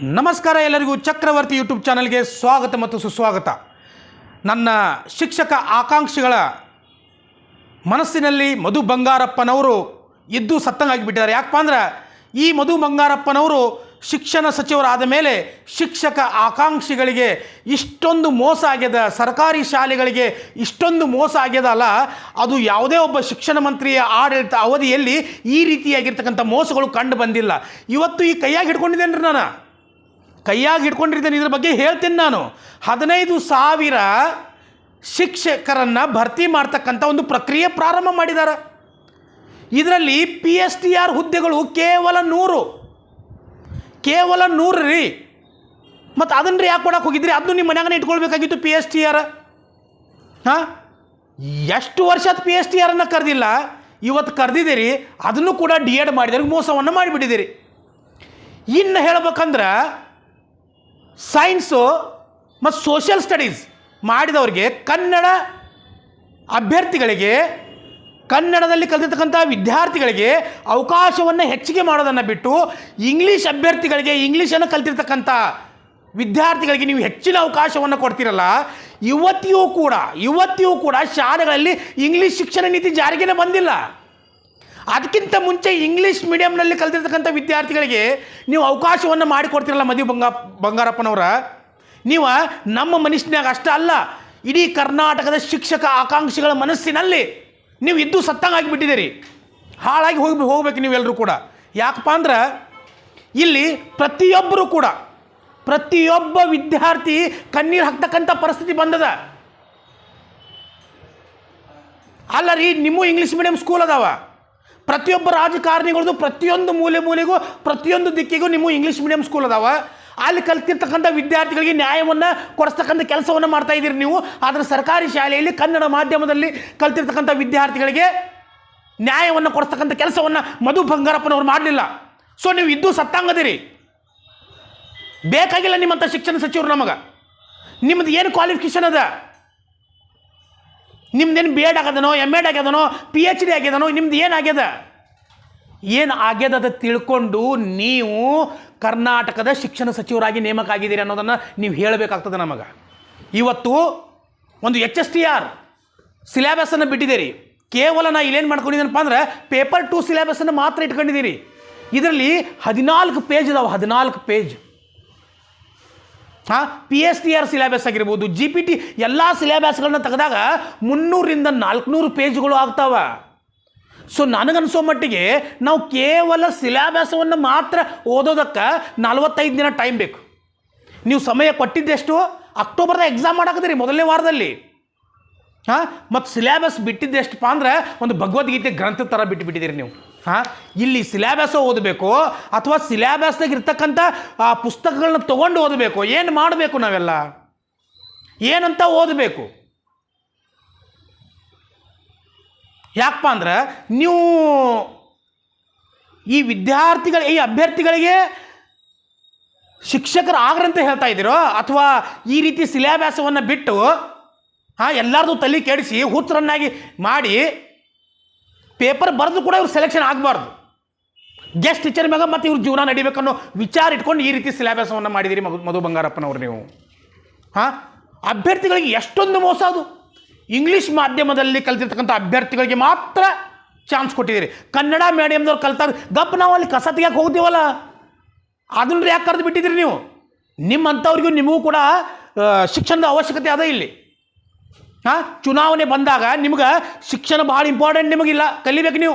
ನಮಸ್ಕಾರ ಎಲ್ಲರಿಗೂ ಚಕ್ರವರ್ತಿ ಯೂಟ್ಯೂಬ್ ಚಾನಲ್ಗೆ ಸ್ವಾಗತ ಮತ್ತು ಸುಸ್ವಾಗತ. ನನ್ನ ಶಿಕ್ಷಕ ಆಕಾಂಕ್ಷಿಗಳ ಮನಸ್ಸಿನಲ್ಲಿ ಮಧು ಬಂಗಾರಪ್ಪನವರು ಇದ್ದು ಸತ್ತಂಗಾಗಿಬಿಟ್ಟಿದ್ದಾರೆ. ಯಾಕಪ್ಪ ಅಂದ್ರೆ ಈ ಮಧು ಬಂಗಾರಪ್ಪನವರು ಶಿಕ್ಷಣ ಸಚಿವರಾದ ಮೇಲೆ ಶಿಕ್ಷಕ ಆಕಾಂಕ್ಷಿಗಳಿಗೆ ಇಷ್ಟೊಂದು ಮೋಸ ಆಗ್ಯದ, ಸರ್ಕಾರಿ ಶಾಲೆಗಳಿಗೆ ಇಷ್ಟೊಂದು ಮೋಸ ಆಗ್ಯದಲ್ಲ, ಅದು ಯಾವುದೇ ಒಬ್ಬ ಶಿಕ್ಷಣ ಮಂತ್ರಿಯ ಆಡಳಿತ ಅವಧಿಯಲ್ಲಿ ಈ ರೀತಿಯಾಗಿರ್ತಕ್ಕಂಥ ಮೋಸಗಳು ಕಂಡು ಬಂದಿಲ್ಲ. ಇವತ್ತು ಈ ಕೈಯಾಗಿ ಹಿಡ್ಕೊಂಡಿದ್ದೇನೆ ರೀ, ನಾನು ಕೈಯಾಗಿ ಹಿಡ್ಕೊಂಡಿರ್ತೇನೆ. ಇದ್ರ ಬಗ್ಗೆ ಹೇಳ್ತೀನಿ. ನಾನು 15,000 ಶಿಕ್ಷಕರನ್ನು ಭರ್ತಿ ಮಾಡ್ತಕ್ಕಂಥ ಒಂದು ಪ್ರಕ್ರಿಯೆ ಪ್ರಾರಂಭ ಮಾಡಿದ್ದಾರೆ. ಇದರಲ್ಲಿ PSTR ಹುದ್ದೆಗಳು ಕೇವಲ 100 ರೀ. ಮತ್ತು ಅದನ್ನು ಯಾಕೆ ಕೊಡಕ್ಕೆ ಹೋಗಿದ್ರಿ? ಅದನ್ನು ನಿಮ್ಮ ಮನ್ಯಾಗನೇ ಇಟ್ಕೊಳ್ಬೇಕಾಗಿತ್ತು PSTR. ಎಷ್ಟು ವರ್ಷ PSTR ಕರೆದಿಲ್ಲ, ಇವತ್ತು ಕರೆದಿದ್ದೀರಿ. ಅದನ್ನು ಕೂಡ DED ಮಾಡಿದವ್ರಿಗೆ ಮೋಸವನ್ನು ಮಾಡಿಬಿಟ್ಟಿದ್ದೀರಿ. ಇನ್ನು ಹೇಳ್ಬೇಕಂದ್ರೆ ಸೈನ್ಸು ಮತ್ತು ಸೋಷಿಯಲ್ ಸ್ಟಡೀಸ್ ಮಾಡಿದವ್ರಿಗೆ, ಕನ್ನಡ ಅಭ್ಯರ್ಥಿಗಳಿಗೆ, ಕನ್ನಡದಲ್ಲಿ ಕಲಿತಿರ್ತಕ್ಕಂಥ ವಿದ್ಯಾರ್ಥಿಗಳಿಗೆ ಅವಕಾಶವನ್ನು ಹೆಚ್ಚಿಗೆ ಮಾಡೋದನ್ನು ಬಿಟ್ಟು ಇಂಗ್ಲೀಷ್ ಅಭ್ಯರ್ಥಿಗಳಿಗೆ, ಇಂಗ್ಲೀಷನ್ನು ಕಲಿತಿರ್ತಕ್ಕಂಥ ವಿದ್ಯಾರ್ಥಿಗಳಿಗೆ ನೀವು ಹೆಚ್ಚಿನ ಅವಕಾಶವನ್ನು ಕೊಡ್ತೀರಲ್ಲ. ಇವತ್ತಿಯೂ ಕೂಡ ಶಾಲೆಗಳಲ್ಲಿ ಇಂಗ್ಲೀಷ್ ಶಿಕ್ಷಣ ನೀತಿ ಜಾರಿಗೆನೇ ಬಂದಿಲ್ಲ. ಅದಕ್ಕಿಂತ ಮುಂಚೆ ಇಂಗ್ಲೀಷ್ ಮೀಡಿಯಂನಲ್ಲಿ ಕಲಿತಿರ್ತಕ್ಕಂಥ ವಿದ್ಯಾರ್ಥಿಗಳಿಗೆ ನೀವು ಅವಕಾಶವನ್ನು ಮಾಡಿಕೊಡ್ತಿರಲ್ಲ ಮಧು ಬಂಗಾರಪ್ಪನವರ. ನೀವು ನಮ್ಮ ಮನಸ್ಸಿನಾಗ ಅಷ್ಟೇ ಅಲ್ಲ, ಇಡೀ ಕರ್ನಾಟಕದ ಶಿಕ್ಷಕ ಆಕಾಂಕ್ಷಿಗಳ ಮನಸ್ಸಿನಲ್ಲಿ ನೀವು ಇದ್ದು ಸತ್ತಂಗಾಗಿಬಿಟ್ಟಿದ್ದೀರಿ. ಹಾಳಾಗಿ ಹೋಗ್ಬೇಕು ನೀವೆಲ್ಲರೂ ಕೂಡ. ಯಾಕಪ್ಪ ಅಂದ್ರೆ ಇಲ್ಲಿ ಪ್ರತಿಯೊಬ್ಬ ವಿದ್ಯಾರ್ಥಿ ಕಣ್ಣೀರು ಹಾಕ್ತಕ್ಕಂಥ ಪರಿಸ್ಥಿತಿ ಬಂದದ. ಅಲ್ಲ ರೀ, ನಿಮ್ಮ ಇಂಗ್ಲೀಷ್ ಮೀಡಿಯಂ ಸ್ಕೂಲ್ ಅದಾವ. ಪ್ರತಿಯೊಬ್ಬ ರಾಜಕಾರಣಿಗಳದ್ದು ಪ್ರತಿಯೊಂದು ಮೂಲೆಗೂ ಪ್ರತಿಯೊಂದು ದಿಕ್ಕಿಗೂ ನಿಮ್ಮ ಇಂಗ್ಲೀಷ್ ಮೀಡಿಯಂ ಸ್ಕೂಲ್ ಅದಾವ. ಅಲ್ಲಿ ಕಲ್ತಿರ್ತಕ್ಕಂಥ ವಿದ್ಯಾರ್ಥಿಗಳಿಗೆ ನ್ಯಾಯವನ್ನು ಕೊಡಿಸ್ತಕ್ಕಂಥ ಕೆಲಸವನ್ನು ಮಾಡ್ತಾ ಇದ್ದೀರಿ ನೀವು. ಆದರೆ ಸರ್ಕಾರಿ ಶಾಲೆಯಲ್ಲಿ ಕನ್ನಡ ಮಾಧ್ಯಮದಲ್ಲಿ ಕಲ್ತಿರ್ತಕ್ಕಂಥ ವಿದ್ಯಾರ್ಥಿಗಳಿಗೆ ನ್ಯಾಯವನ್ನು ಕೊಡಿಸ್ತಕ್ಕಂಥ ಕೆಲಸವನ್ನು ಮಧು ಬಂಗಾರಪ್ಪನವ್ರು ಮಾಡಲಿಲ್ಲ. ಸೊ ನೀವು ಇದ್ದು ಸತ್ತಂಗದಿರಿ. ಬೇಕಾಗಿಲ್ಲ ನಿಮ್ಮಂಥ ಶಿಕ್ಷಣ ಸಚಿವರು ನಮಗೆ. ನಿಮ್ಮದು ಏನು ಕ್ವಾಲಿಫಿಕೇಷನ್ ಅದ? ನಿಮ್ದೇನು B.Ed ಆಗ್ಯದನೋ, M.Ed ಆಗ್ಯದನೋ, PhD ಆಗ್ಯದನೋ, ನಿಮ್ದು ಏನಾಗ್ಯದ? ಏನು ಆಗ್ಯದ ಅಂತ ತಿಳ್ಕೊಂಡು ನೀವು ಕರ್ನಾಟಕದ ಶಿಕ್ಷಣ ಸಚಿವರಾಗಿ ನೇಮಕ ಆಗಿದ್ದೀರಿ ಅನ್ನೋದನ್ನು ನೀವು ಹೇಳಬೇಕಾಗ್ತದೆ ನಮಗೆ. ಇವತ್ತು ಒಂದು HSTR ಸಿಲೆಬಸನ್ನು ಬಿಟ್ಟಿದ್ದೀರಿ. ಕೇವಲ ನಾ ಇಲ್ಲೇನು ಮಾಡ್ಕೊಂಡಿದ್ದೀನಪ್ಪ ಅಂದ್ರೆ ಪೇಪರ್ 2 ಸಿಲೆಬಸನ್ನು ಮಾತ್ರ ಇಟ್ಕೊಂಡಿದ್ದೀರಿ. ಇದರಲ್ಲಿ 14 ಪೇಜ್ ಇದಾವೆ, 14 ಪೇಜ್. PSTR ಸಿಲೆಬಸ್ ಆಗಿರ್ಬೋದು, GPT ಎಲ್ಲ ಸಿಲೆಬಸ್ಗಳನ್ನ ತೆಗೆದಾಗ 300ರಿಂದ 400 ಪೇಜ್ಗಳು ಆಗ್ತಾವೆ. ಸೊ ನನಗನ್ಸೋ ಮಟ್ಟಿಗೆ ನಾವು ಕೇವಲ ಸಿಲೆಬಸವನ್ನು ಮಾತ್ರ ಓದೋದಕ್ಕೆ 45 ದಿನ ಟೈಮ್ ಬೇಕು. ನೀವು ಸಮಯ ಕೊಟ್ಟಿದ್ದೆಷ್ಟು? ಅಕ್ಟೋಬರ್ದಾಗ ಎಕ್ಸಾಮ್ ಮಾಡಾಕತ್ತೀರಿ ಮೊದಲನೇ ವಾರದಲ್ಲಿ. ಮತ್ತು ಸಿಲೆಬಸ್ ಬಿಟ್ಟಿದ್ದೆಷ್ಟಪ್ಪ ಅಂದ್ರೆ ಒಂದು ಭಗವದ್ಗೀತೆ ಗ್ರಂಥದ ಥರ ಬಿಟ್ಟಿದ್ದೀರಿ ನೀವು. ಇಲ್ಲಿ ಸಿಲೆಬಸ್ ಓದಬೇಕು ಅಥವಾ ಸಿಲೆಬಸ್ದಾಗ ಇರ್ತಕ್ಕಂಥ ಪುಸ್ತಕಗಳನ್ನ ತೊಗೊಂಡು ಓದಬೇಕು? ಏನು ಮಾಡಬೇಕು? ನಾವೆಲ್ಲ ಏನಂತ ಓದಬೇಕು? ಯಾಕಪ್ಪ ಅಂದ್ರೆ ನೀವು ಈ ಅಭ್ಯರ್ಥಿಗಳಿಗೆ ಶಿಕ್ಷಕರು ಆಗ್ರಂತ ಹೇಳ್ತಾ ಇದ್ದೀರೋ ಅಥವಾ ಈ ರೀತಿ ಸಿಲೆಬಸವನ್ನು ಬಿಟ್ಟು ಎಲ್ಲರದು ತಲೆ ಕೆಡಿಸಿ ಹುಚ್ಚರನ್ನಾಗಿ ಮಾಡಿ ಪೇಪರ್ ಬರೆದು ಕೂಡ ಇವ್ರು ಸೆಲೆಕ್ಷನ್ ಆಗಬಾರ್ದು, ಗೆಸ್ಟ್ ಟೀಚರ್ ಮ್ಯಾಗ ಮತ್ತು ಇವ್ರ ಜೀವನ ನಡಿಬೇಕನ್ನೋ ವಿಚಾರ ಇಟ್ಕೊಂಡು ಈ ರೀತಿ ಸಿಲೆಬಸವನ್ನು ಮಾಡಿದಿರಿ ಮಧು ಬಂಗಾರಪ್ಪನವ್ರು ನೀವು. ಅಭ್ಯರ್ಥಿಗಳಿಗೆ ಎಷ್ಟೊಂದು ಮೋಸ ಅದು. ಇಂಗ್ಲೀಷ್ ಮಾಧ್ಯಮದಲ್ಲಿ ಕಲ್ತಿರ್ತಕ್ಕಂಥ ಅಭ್ಯರ್ಥಿಗಳಿಗೆ ಮಾತ್ರ ಚಾನ್ಸ್ ಕೊಟ್ಟಿದ್ದೀರಿ. ಕನ್ನಡ ಮೀಡಿಯಮ್ದವ್ರು ಕಲ್ತಾರೆ ಗಪ್ ನಾವು ಅಲ್ಲಿ ಕಸ ತೆಗಿಯಕ್ಕೆ ಹೋಗ್ತೀವಲ್ಲ, ಅದನ್ನು ಯಾಕೆ ಕರೆದು ಬಿಟ್ಟಿದ್ದೀರಿ ನೀವು? ನಿಮ್ಮಂಥವ್ರಿಗೂ ನಿಮಗೂ ಕೂಡ ಶಿಕ್ಷಣದ ಅವಶ್ಯಕತೆ ಅದ ಇಲ್ಲಿ. ಚುನಾವಣೆ ಬಂದಾಗ ನಿಮ್ಗೆ ಶಿಕ್ಷಣ ಭಾಳ ಇಂಪಾರ್ಟೆಂಟ್, ನಿಮಗಿಲ್ಲ, ಕಲಿಬೇಕು ನೀವು.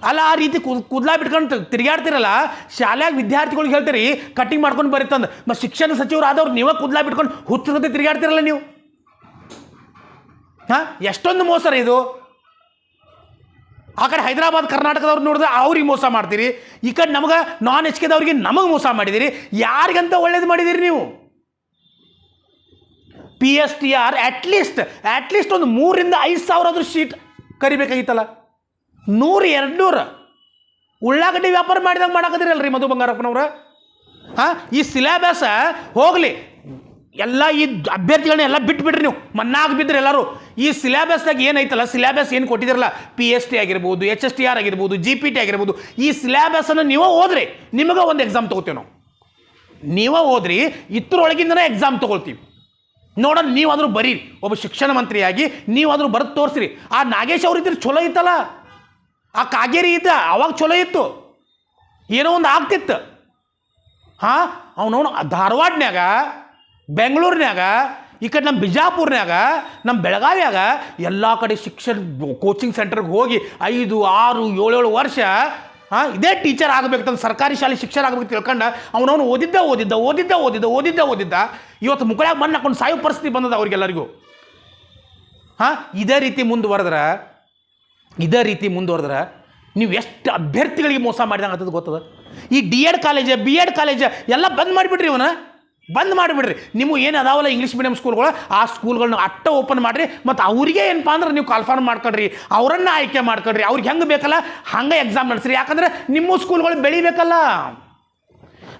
ಅಲ್ಲ ಆ ರೀತಿ ಕೂದಲಾ ಬಿಟ್ಕೊಂಡು ತಿರುಗಾಡ್ತಿರಲ್ಲ, ಶಾಲ್ಯಾಗ ವಿದ್ಯಾರ್ಥಿಗಳಿಗೆ ಹೇಳ್ತೀರಿ ಕಟ್ಟಿಂಗ್ ಮಾಡ್ಕೊಂಡು ಬರೀತಂದು, ಮತ್ತು ಶಿಕ್ಷಣ ಸಚಿವರು ಆದವ್ರು ನೀವೇ ಕೂದಲಾ ಬಿಟ್ಕೊಂಡು ಹುಚ್ಚರತೆ ತಿರುಗಾಡ್ತಿರಲ್ಲ ನೀವು. ಎಷ್ಟೊಂದು ಮೋಸ ರೀ ಇದು. ಆ ಕಡೆ ಹೈದರಾಬಾದ್ ಕರ್ನಾಟಕದವ್ರು ನೋಡಿದ್ರೆ ಅವ್ರಿಗೆ ಮೋಸ ಮಾಡ್ತೀರಿ, ಈ ಕಡೆ ನಮಗೆ ನಾನ್ HKದವ್ರಿಗೆ ನಮಗೆ ಮೋಸ ಮಾಡಿದಿರಿ. ಯಾರಿಗಂತ ಒಳ್ಳೇದು ಮಾಡಿದಿರಿ ನೀವು? PSTR ಅಟ್ಲೀಸ್ಟ್ ಒಂದು 3ರಿಂದ 5 ಸಾವಿರ ಶೀಟ್ ಕರಿಬೇಕಾಗಿತ್ತಲ್ಲ. 100-200 ಉಳ್ಳಾಗಡ್ಡಿ ವ್ಯಾಪಾರ ಮಾಡಿದಾಗ ಮಾಡಾಕದಿರಲ್ರಿ ಮಧು ಬಂಗಾರಪ್ಪನವ್ರ. ಈ ಸಿಲೆಬಸ್ ಹೋಗಲಿ, ಎಲ್ಲ ಈ ಅಭ್ಯರ್ಥಿಗಳನ್ನ ಎಲ್ಲ ಬಿಟ್ಬಿಡ್ರಿ ನೀವು, ಮನ್ನಾಗಿ ಬಿದ್ದರೆ ಎಲ್ಲರೂ. ಈ ಸಿಲೆಬಸ್ದಾಗ ಏನೈತಲ್ಲ, ಸಿಲೆಬಸ್ ಏನು ಕೊಟ್ಟಿದ್ದೀರಲ್ಲ, PST ಆಗಿರ್ಬೋದು, HSTR ಆಗಿರ್ಬೋದು, GPT ಆಗಿರ್ಬೋದು, ಈ ಸಿಲೆಬಸನ್ನು ನೀವು ಓದ್ರಿ, ನಿಮಗೆ ಒಂದು ಎಕ್ಸಾಮ್ ತೊಗೋತೀವಿ ನಾವು. ನೀವೇ ಓದ್ರಿ, ಇಷ್ಟರೊಳಗಿಂದನೇ ಎಕ್ಸಾಮ್ ತೊಗೊಳ್ತೀವಿ ನೋಡೋಣ. ನೀವಾದರೂ ಬರೀರಿ, ಒಬ್ಬ ಶಿಕ್ಷಣ ಮಂತ್ರಿಯಾಗಿ ನೀವಾದರೂ ಬರೆದು ತೋರಿಸ್ರಿ. ಆ ನಾಗೇಶ್ ಅವ್ರು ಇದ್ರೆ ಚಲೋ ಇತ್ತಲ್ಲ, ಆ ಕಾಗೇರಿ ಇದ್ದ ಅವಾಗ ಚಲೋ ಇತ್ತು, ಏನೋ ಒಂದು ಆಗ್ತಿತ್ತು. ಹಾಂ, ಅವನವನು ಧಾರವಾಡನ್ಯಾಗ, ಬೆಂಗಳೂರಿನ್ಯಾಗ, ಈ ಕಡೆ ನಮ್ಮ ಬಿಜಾಪುರ್ನ್ಯಾಗ, ನಮ್ಮ ಬೆಳಗಾವಿಯಾಗ ಎಲ್ಲ ಕಡೆ ಶಿಕ್ಷಣ ಕೋಚಿಂಗ್ ಸೆಂಟರ್ಗೆ ಹೋಗಿ 5, 6, 7 ವರ್ಷ ಇದೇ ಟೀಚರ್ ಆಗಬೇಕಂತ, ಸರ್ಕಾರಿ ಶಾಲೆ ಶಿಕ್ಷಣ ಆಗಬೇಕು ತಿಳ್ಕೊಂಡು ಅವನವನು ಓದಿದ್ದ ಇವತ್ತು ಮುಕ್ಕಳಾಗ ಮಣ್ಣು ಹಾಕೊಂಡು ಸಾಯೋ ಪರಿಸ್ಥಿತಿ ಬಂದದ ಅವ್ರಿಗೆಲ್ಲರಿಗೂ. ಇದೇ ರೀತಿ ಮುಂದುವರೆದ್ರೆ ನೀವು ಎಷ್ಟು ಅಭ್ಯರ್ಥಿಗಳಿಗೆ ಮೋಸ ಮಾಡಿದಂಗೆ ಆಗ್ತದೆ ಗೊತ್ತದ. ಈ D.Ed ಕಾಲೇಜ್, B.Ed ಕಾಲೇಜ್ ಎಲ್ಲ ಬಂದ್ ಮಾಡಿಬಿಡ್ರಿ, ಬಂದ್ ಮಾಡಿಬಿಡ್ರಿ. ನಿಮಗೆ ಏನು ಅದಾವಲ್ಲ ಇಂಗ್ಲೀಷ್ ಮೀಡಿಯಂ ಸ್ಕೂಲ್ಗಳು, ಆ ಸ್ಕೂಲ್ಗಳನ್ನ ಅಟ್ಟ ಓಪನ್ ಮಾಡಿರಿ. ಮತ್ತು ಅವ್ರಿಗೆ ಏನಪ್ಪ ಅಂದ್ರೆ ನೀವು ಕಾಲ್ಫಾರ್ಮ್ ಮಾಡ್ಕೊಳ್ರಿ, ಅವರನ್ನು ಆಯ್ಕೆ ಮಾಡ್ಕೊಳ್ರಿ, ಅವ್ರಿಗೆ ಹೆಂಗೆ ಬೇಕಲ್ಲ ಹಂಗೆ ಎಕ್ಸಾಮ್ ನಡೆಸ್ರಿ. ಯಾಕಂದ್ರೆ ನಿಮ್ಮ ಸ್ಕೂಲ್ಗಳು ಬೆಳಿಬೇಕಲ್ಲ.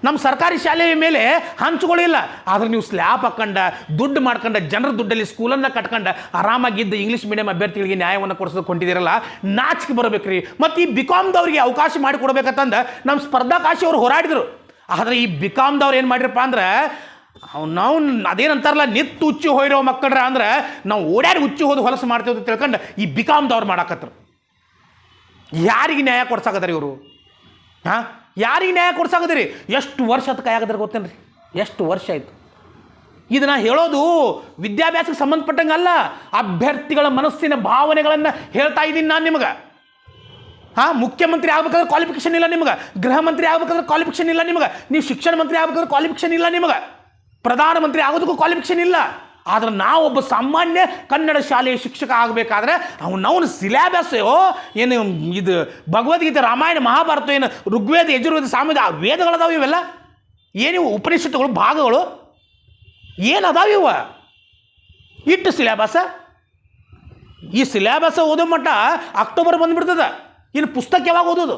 ನಮ್ಮ ಸರ್ಕಾರಿ ಶಾಲೆಯ ಮೇಲೆ ಹಂಚ್ಕೊಳ್ಳಿಲ್ಲ, ಆದ್ರೆ ನೀವು ಸ್ಲ್ಯಾಬ್ ಹಾಕೊಂಡು ದುಡ್ಡು ಮಾಡ್ಕೊಂಡು ಜನರ ದುಡ್ಡಲ್ಲಿ ಸ್ಕೂಲನ್ನು ಕಟ್ಕೊಂಡು ಆರಾಮಾಗಿದ್ದು ಇಂಗ್ಲೀಷ್ ಮೀಡಿಯಂ ಅಭ್ಯರ್ಥಿಗಳಿಗೆ ನ್ಯಾಯವನ್ನು ಕೊಡಿಸೋದು ಕೊಂಡಿದ್ದೀರಲ್ಲ, ನಾಚಿಕೆ ಬರಬೇಕ್ರಿ. ಮತ್ತು ಈ ಬಿಕಾಮ್ದವ್ರಿಗೆ ಅವಕಾಶ ಮಾಡಿ ಕೊಡ್ಬೇಕಂತಂದು ನಮ್ಮ ಸ್ಪರ್ಧಾಕಾಶಿ ಅವರು ಹೋರಾಡಿದರು. ಆದರೆ ಈ ಬಿಕಾಮ್ದವ್ರು ಏನು ಮಾಡಿರಪ್ಪ ಅಂದ್ರೆ, ನಾವು ಅದೇನಂತಾರಲ್ಲ, ನಿತ್ತು ಹುಚ್ಚಿ ಹೋಗಿರೋ ಮಕ್ಕಳ್ರ ಅಂದ್ರೆ ನಾವು ಓಡಾಡಿ ಹುಚ್ಚಿ ಹೋದು ಹೊಲಸು ಮಾಡ್ತೀವಿ ಅಂತ ತಿಳ್ಕೊಂಡು ಈ ಬಿಕಾಮ್ದವ್ರು ಮಾಡಾಕತ್ರು. ಯಾರಿಗೆ ನ್ಯಾಯ ಕೊಡ್ಸಾಕತ್ತಾರೆ ಇವರು? ಯಾರಿಗೆ ನ್ಯಾಯ ಕೊಡ್ಸಾಕತ್ತೀರಿ? ಎಷ್ಟು ವರ್ಷ ಅದು ಕಾಯಾಗದ್ರೆ ಗೊತ್ತೇನ್ರಿ? ಎಷ್ಟು ವರ್ಷ ಆಯಿತು? ಇದನ್ನು ಹೇಳೋದು ವಿದ್ಯಾಭ್ಯಾಸಕ್ಕೆ ಸಂಬಂಧಪಟ್ಟಂಗೆ ಅಲ್ಲ, ಅಭ್ಯರ್ಥಿಗಳ ಮನಸ್ಸಿನ ಭಾವನೆಗಳನ್ನು ಹೇಳ್ತಾ ಇದ್ದೀನಿ ನಾನು ನಿಮಗೆ. ಮುಖ್ಯಮಂತ್ರಿ ಆಗ್ಬೇಕಾದ್ರೆ ಕ್ವಾಲಿಫಿಕೇಷನ್ ಇಲ್ಲ ನಿಮಗೆ, ಗೃಹ ಮಂತ್ರಿ ಆಗ್ಬೇಕಾದ್ರೆ ಕ್ವಾಲಿಫಿಕೇಷನ್ ಇಲ್ಲ ನಿಮಗೆ, ನೀವು ಶಿಕ್ಷಣ ಮಂತ್ರಿ ಆಗ್ಬೇಕಾದ್ರೆ ಕ್ವಾಲಿಫಿಕೇಷನ್ ಇಲ್ಲ ನಿಮಗೆ, ಪ್ರಧಾನಮಂತ್ರಿ ಆಗೋದಕ್ಕೂ ಕ್ವಾಲಿಫಿಕೇಷನ್ ಇಲ್ಲ. ಆದ್ರೆ ನಾವೊಬ್ಬ ಸಾಮಾನ್ಯ ಕನ್ನಡ ಶಾಲೆಯ ಶಿಕ್ಷಕ ಆಗಬೇಕಾದ್ರೆ ಅವನವನು ಸಿಲೆಬಸ್ ಏನು ಇದು ಭಗವದ್ಗೀತೆ, ರಾಮಾಯಣ, ಮಹಾಭಾರತ, ಏನು ಋಗ್ವೇದ, ಯಜುರ್ವೇದ, ಸಾಮವೇದ, ಆ ವೇದಗಳದಾವ ಇವೆಲ್ಲ, ಏನಿವು ಉಪನಿಷತ್ತುಗಳು, ಭಾಗಗಳು ಏನದಾವ ಇವ? ಇಟ್ಟು ಸಿಲೆಬಸ್. ಈ ಸಿಲೆಬಸ್ ಓದೋ ಮಟ್ಟ ಅಕ್ಟೋಬರ್ ಬಂದುಬಿಡ್ತದೆ. ಇನ್ನು ಪುಸ್ತಕ ಯಾವಾಗ ಓದೋದು?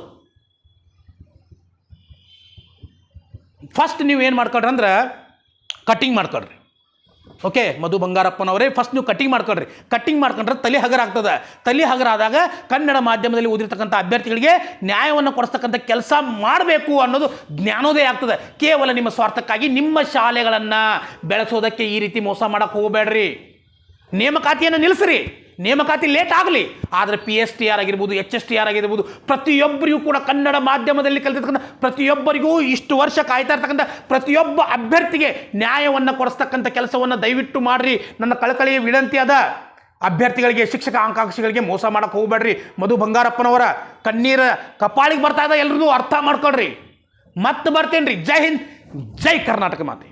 ಫಸ್ಟ್ ನೀವು ಏನು ಮಾಡ್ಕೊಳ್ರಿ ಅಂದ್ರೆ ಕಟ್ಟಿಂಗ್ ಮಾಡ್ಕೊಳ್ರಿ. ಓಕೆ, ಮಧು ಬಂಗಾರಪ್ಪನವರೇ, ಫಸ್ಟ್ ನೀವು ಕಟ್ಟಿಂಗ್ ಮಾಡ್ಕೊಂಡ್ರೆ ತಲೆ ಹಗರ ಆಗ್ತದೆ. ತಲೆ ಹಗರ ಆದಾಗ ಕನ್ನಡ ಮಾಧ್ಯಮದಲ್ಲಿ ಓದಿರ್ತಕ್ಕಂಥ ಅಭ್ಯರ್ಥಿಗಳಿಗೆ ನ್ಯಾಯವನ್ನು ಕೊಡಿಸ್ತಕ್ಕಂಥ ಕೆಲಸ ಮಾಡಬೇಕು ಅನ್ನೋದು ಜ್ಞಾನೋದಯ ಆಗ್ತದೆ. ಕೇವಲ ನಿಮ್ಮ ಸ್ವಾರ್ಥಕ್ಕಾಗಿ ನಿಮ್ಮ ಶಾಲೆಗಳನ್ನು ಬೆಳೆಸೋದಕ್ಕೆ ಈ ರೀತಿ ಮೋಸ ಮಾಡೋಕ್ಕೆ ಹೋಗಬೇಡ್ರಿ. ನೇಮಕಾತಿಯನ್ನು ನಿಲ್ಲಿಸ್ರಿ, ನೇಮಕಾತಿ ಲೇಟ್ ಆಗಲಿ, ಆದರೆ PSTR ಆಗಿರ್ಬೋದು, HSTR ಆಗಿರ್ಬೋದು, ಪ್ರತಿಯೊಬ್ಬರಿಗೂ ಕೂಡ ಕನ್ನಡ ಮಾಧ್ಯಮದಲ್ಲಿ ಕಲಿತಿರ್ತಕ್ಕಂಥ ಪ್ರತಿಯೊಬ್ಬರಿಗೂ ಇಷ್ಟು ವರ್ಷ ಕಾಯ್ತಾ ಇರ್ತಕ್ಕಂಥ ಪ್ರತಿಯೊಬ್ಬ ಅಭ್ಯರ್ಥಿಗೆ ನ್ಯಾಯವನ್ನು ಕೊಡಿಸ್ತಕ್ಕಂಥ ಕೆಲಸವನ್ನು ದಯವಿಟ್ಟು ಮಾಡಿರಿ. ನನ್ನ ಕಳಕಳಿಯ ವಿನಂತಿ ಅದ. ಅಭ್ಯರ್ಥಿಗಳಿಗೆ, ಶಿಕ್ಷಕ ಆಕಾಂಕ್ಷಿಗಳಿಗೆ ಮೋಸ ಮಾಡೋಕ್ಕೆ ಹೋಗಬೇಡ್ರಿ. ಮಧು ಬಂಗಾರಪ್ಪನವರ ಕಣ್ಣೀರ ಕಪಾಳಿಗೆ ಬರ್ತಾ ಇದೆ, ಎಲ್ರಿಗೂ ಅರ್ಥ ಮಾಡ್ಕೊಳ್ರಿ. ಮತ್ತೆ ಬರ್ತೇನೆ ರೀ. ಜೈ ಹಿಂದ್, ಜೈ ಕರ್ನಾಟಕ ಮಾತೆ.